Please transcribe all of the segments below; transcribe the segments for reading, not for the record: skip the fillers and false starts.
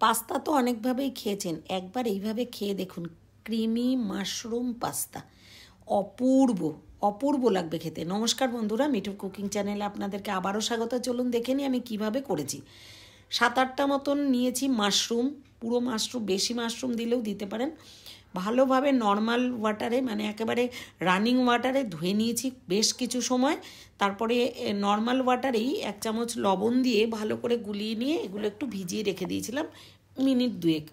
Pasta তো অনেকভাবেই খেয়েছেন, একবার এইভাবে খেয়ে দেখুন। ক্রিমি মাশরুম পাস্তা অপূর্ব, অপূর্ব লাগবে খেতে। নমস্কার বন্ধুরা, মিঠুর কুকিং চ্যানেলে আপনাদেরকে আবারও স্বাগত। চলুন দেখে নিই আমি কিভাবে করেছি। 7-8টা মতন নিয়েছি মাশরুম, পুরো মাশরুম, বেশি মাশরুম দিলেও দিতে পারেন। ভালোভাবে নর্মাল ওয়াটারে, মানে একেবারে রানিং ওয়াটারে ধুয়ে নিয়েছি বেশ কিছু সময়। তারপরে নর্মাল ওয়াটারেই 1 চামচ লবণ দিয়ে ভালো করে গুলিয়ে নিয়ে এগুলো একটু ভিজিয়ে রেখে দিয়েছিলাম মিনিট 2।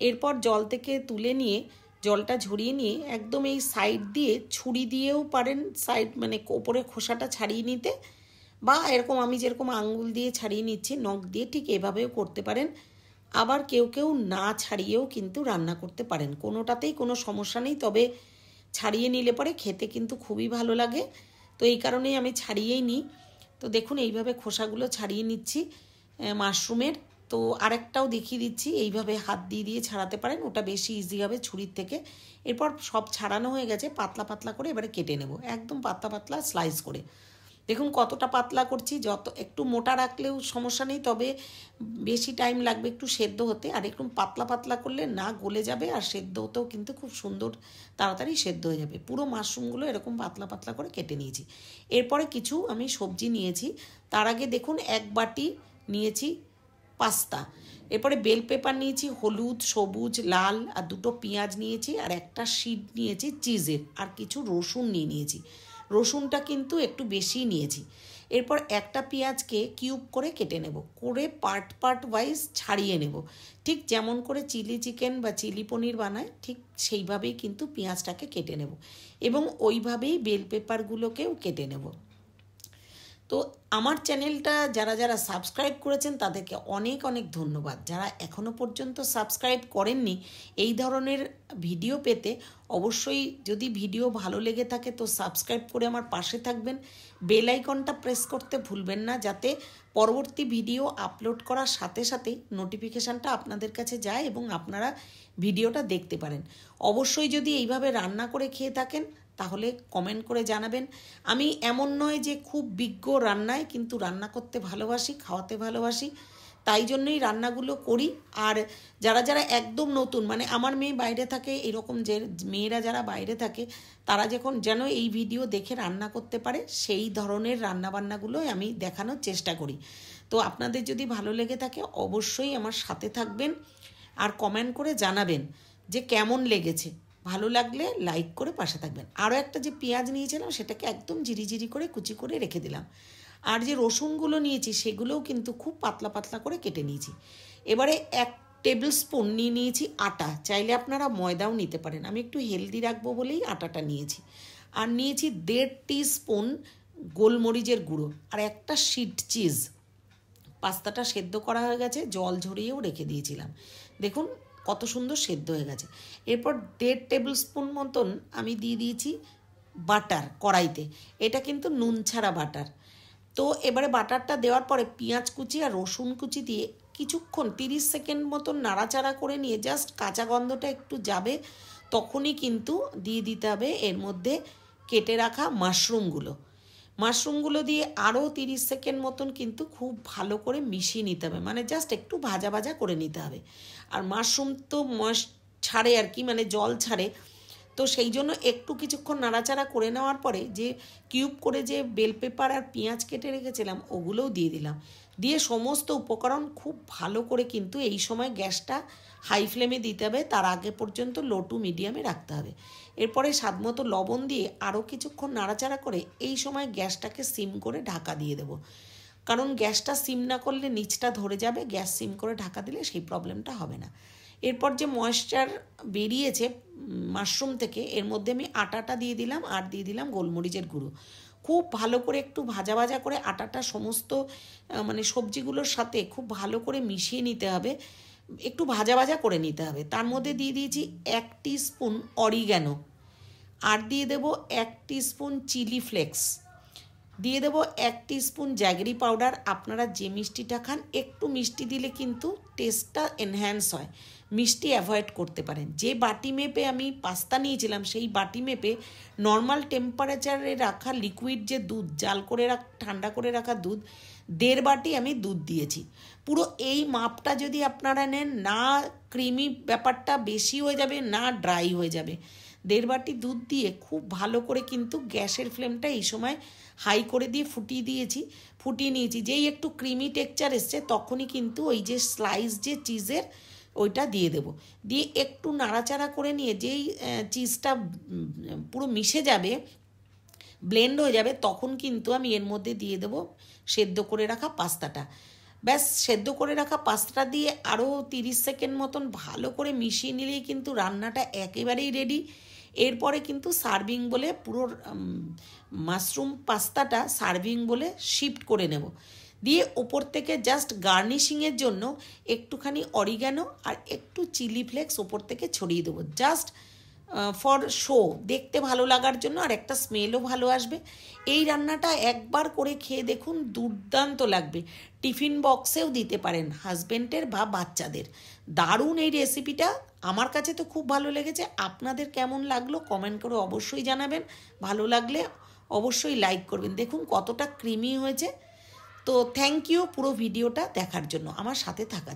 এরপর জল থেকে তুলে নিয়ে জলটা ঝরিয়ে নিয়ে একদম এই সাইড দিয়ে ছুরি দিয়েও পারেন, সাইড মানে ওপরে খোসাটা ছাড়িয়ে নিতে, বা এরকম আমি যেরকম আঙ্গুল দিয়ে ছাড়িয়ে নিচ্ছি নখ দিয়ে, ঠিক এভাবেও করতে পারেন। আবার কেউ কেউ না ছাড়িয়েও কিন্তু রান্না করতে পারেন, কোনোটাতেই কোনো সমস্যা নেই। তবে ছাড়িয়ে নিলে পরে খেতে কিন্তু খুবই ভালো লাগে, তো এই কারণেই আমি ছাড়িয়েই নিই। তো দেখুন এইভাবে খোসাগুলো ছাড়িয়ে নিচ্ছি মাশরুমের। তো আরেকটাও দেখিয়ে দিচ্ছি, এইভাবে হাত দিয়ে দিয়ে ছাড়াতে পারেন, ওটা বেশি ইজি হবে ছুরির থেকে। এরপর সব ছাড়ানো হয়ে গেছে, পাতলা পাতলা করে এবারে কেটে নেব, একদম পাতলা পাতলা স্লাইস করে। দেখুন কতটা পাতলা করছি, যত একটু মোটা রাখলেও সমস্যা নেই, তবে বেশি টাইম লাগবে একটু সেদ্ধ হতে। আর একটু পাতলা পাতলা করলে না গলে যাবে, আর সেদ্ধ হতেও কিন্তু খুব সুন্দর তাড়াতাড়ি সেদ্ধ হয়ে যাবে। পুরো মাশরুমগুলো এরকম পাতলা পাতলা করে কেটে নিয়েছি। এরপরে কিছু আমি সবজি নিয়েছি। তার আগে দেখুন 1 বাটি নিয়েছি পাস্তা, এরপরে বেল পেপার নিয়েছি হলুদ, সবুজ, লাল, আর 2টো পেঁয়াজ নিয়েছি, আর একটা শিট নিয়েছি চিজের, আর কিছু রসুন নিয়েছি। রসুনটা কিন্তু একটু বেশিই নিয়েছি। এরপর একটা পেঁয়াজকে কিউব করে কেটে নেব, করে পার্ট পার্ট ওয়াইজ ছাড়িয়ে নেব, ঠিক যেমন করে চিলি চিকেন বা চিলি পনির বানায় ঠিক সেইভাবেই কিন্তু পেঁয়াজটাকে কেটে নেব, এবং ওইভাবেই বেল পেপারগুলোকেও কেটে নেব। তো আমার চ্যানেলটা যারা যারা সাবস্ক্রাইব করেছেন তাদেরকে অনেক অনেক ধন্যবাদ। যারা এখনও পর্যন্ত সাবস্ক্রাইব করেননি এই ধরনের ভিডিও পেতে, অবশ্যই যদি ভিডিও ভালো লেগে থাকে তো সাবস্ক্রাইব করে আমার পাশে থাকবেন। বেল আইকনটা প্রেস করতে ভুলবেন না, যাতে পরবর্তী ভিডিও আপলোড করার সাথে সাথেই নোটিফিকেশানটা আপনাদের কাছে যায় এবং আপনারা ভিডিওটা দেখতে পারেন। অবশ্যই যদি এইভাবে রান্না করে খেয়ে থাকেন তাহলে কমেন্ট করে জানাবেন। আমি এমন নয় যে খুব বিজ্ঞ রান্নায়, কিন্তু রান্না করতে ভালোবাসি, খাওয়াতে ভালোবাসি, তাই জন্যই রান্নাগুলো করি। আর যারা যারা একদম নতুন, মানে আমার মেয়ে বাইরে থাকে, এরকম যে মেয়েরা যারা বাইরে থাকে তারা যখন যেন এই ভিডিও দেখে রান্না করতে পারে, সেই ধরনের রান্নাবান্নাগুলোই আমি দেখানোর চেষ্টা করি। তো আপনাদের যদি ভালো লেগে থাকে অবশ্যই আমার সাথে থাকবেন আর কমেন্ট করে জানাবেন যে কেমন লেগেছে। ভালো লাগলে লাইক করে পাশে থাকবেন। আরও একটা যে পেঁয়াজ নিয়েছিলাম সেটাকে একদম জিরি করে কুচি করে রেখে দিলাম। আর যে রসুনগুলো নিয়েছি সেগুলোও কিন্তু খুব পাতলা পাতলা করে কেটে নিয়েছি। এবারে 1 টেবিল স্পুন নিয়েছি আটা, চাইলে আপনারা ময়দাও নিতে পারেন, আমি একটু হেলদি রাখবো বলেই আটাটা নিয়েছি। আর নিয়েছি 1.5 টিস্পুন গোলমরিচের গুঁড়ো, আর একটা শিট চিজ। পাস্তাটা সেদ্ধ করা হয়ে গেছে, জল ঝরিয়েও রেখে দিয়েছিলাম, দেখুন কত সুন্দর সেদ্ধ হয়ে গেছে। এরপর 1.5 টেবিল স্পুন মতন আমি দিয়ে দিয়েছি বাটার কড়াইতে, এটা কিন্তু নুন ছাড়া বাটার। তো এবারে বাটারটা দেওয়ার পরে পেঁয়াজ কুচি আর রসুন কুচি দিয়ে কিছুক্ষণ 30 সেকেন্ড মতন নাড়াচাড়া করে নিয়ে জাস্ট কাঁচা গন্ধটা একটু যাবে, তখনই কিন্তু দিয়ে দিতে হবে এর মধ্যে কেটে রাখা মাশরুমগুলো দিয়ে আরও 30 সেকেন্ড মতন কিন্তু খুব ভালো করে মিশিয়ে নিতে হবে, মানে জাস্ট একটু ভাজা ভাজা করে নিতে হবে। আর মাশরুম তো ছাড়ে আর কি, মানে জল ছাড়ে, তো সেই জন্য একটু কিছুক্ষণ নাড়াচাড়া করে নেওয়ার পরে যে কিউব করে যে বেল পেপার আর পেঁয়াজ কেটে রেখেছিলাম ওগুলোও দিয়ে দিলাম। দিয়ে সমস্ত উপকরণ খুব ভালো করে কিন্তু এই সময় গ্যাসটা হাই ফ্লেমে দিতে হবে, তার আগে পর্যন্ত লো টু মিডিয়ামে রাখতে হবে। এরপরে স্বাদমতো লবণ দিয়ে আরও কিছুক্ষণ নাড়াচাড়া করে এই সময় গ্যাসটাকে সিম করে ঢাকা দিয়ে দেবো, কারণ গ্যাসটা সিম না করলে নিচটা ধরে যাবে, গ্যাস সিম করে ঢাকা দিলে সেই প্রবলেমটা হবে না। এরপর যে ময়েশ্চার বেরিয়েছে মাশরুম থেকে এর মধ্যে আমি আটাটা দিয়ে দিলাম, আর দিয়ে দিলাম গোলমরিচের গুঁড়ো। খুব ভালো করে একটু ভাজা ভাজা করে আটাটা সমস্ত মানে সবজিগুলোর সাথে খুব ভালো করে মিশিয়ে নিতে হবে, একটু ভাজা ভাজা করে নিতে হবে। তার মধ্যে দিয়ে দিয়েছি 1 টিস্পুন অরিগ্যানো, আর দিয়ে দেবো 1 টিস্পুন চিলি ফ্লেক্স, দিয়ে দেবো 1 টিস্পুন জ্যাগরি পাউডার। আপনারা যে মিষ্টিটা খান একটু মিষ্টি দিলে কিন্তু টেস্টটা এনহ্যান্স হয়, মিষ্টি অ্যাভয়েড করতে পারেন। যে বাটি মেপে আমি পাস্তা নিয়েছিলাম সেই বাটি মেপে নর্মাল টেম্পারেচারে রাখা লিকুইড যে দুধ, জাল করে ঠান্ডা করে রাখা দুধ 1.5 বাটি আমি দুধ দিয়েছি। পুরো এই মাপটা যদি আপনারা নেন, না ক্রিমি ব্যাপারটা বেশি হয়ে যাবে না ড্রাই হয়ে যাবে। 1.5 বাটি দুধ দিয়ে খুব ভালো করে কিন্তু গ্যাসের ফ্লেমটা এই সময় হাই করে দিয়ে ফুটিয়ে নিয়েছি। যেই একটু ক্রিমি টেক্সচার এসছে তখনই কিন্তু ওই যে স্লাইস যে চিজের ওইটা দিয়ে দেব। দিয়ে একটু নাড়াচাড়া করে নিয়ে যেই চিজটা পুরো মিশে যাবে, ব্লেন্ড হয়ে যাবে, তখন কিন্তু আমি এর মধ্যে দিয়ে দেবো সেদ্ধ করে রাখা পাস্তাটা। ব্যাস, সেদ্ধ করে রাখা পাস্তাটা দিয়ে আরও 30 সেকেন্ড মতন ভালো করে মিশিয়ে নিলেই কিন্তু রান্নাটা একেবারেই রেডি। এরপরে কিন্তু সার্ভিং বলে পুরো মাশরুম পাস্তাটা সার্ভিং বলে শিফট করে নেব। দিয়ে ওপর থেকে জাস্ট গার্নিশিংয়ের জন্য একটুখানি অরিগ্যানো আর একটু চিলি ফ্লেক্স ওপর থেকে ছড়িয়ে দেবো, জাস্ট ফর শো, দেখতে ভালো লাগার জন্য, আর একটা স্মেলও ভালো আসবে। এই রান্নাটা একবার করে খেয়ে দেখুন, দুর্দান্ত লাগবে। টিফিন বক্সেও দিতে পারেন হাজব্যান্ডের বা বাচ্চাদের। দারুণ এই রেসিপিটা, আমার কাছে তো খুব ভালো লেগেছে। আপনাদের কেমন লাগলো কমেন্ট করে অবশ্যই জানাবেন। ভালো লাগলে অবশ্যই লাইক করবেন। দেখুন কতটা ক্রিমি হয়েছে। তো থ্যাংক ইউ পুরো ভিডিওটা দেখার জন্য, আমার সাথে থাকার।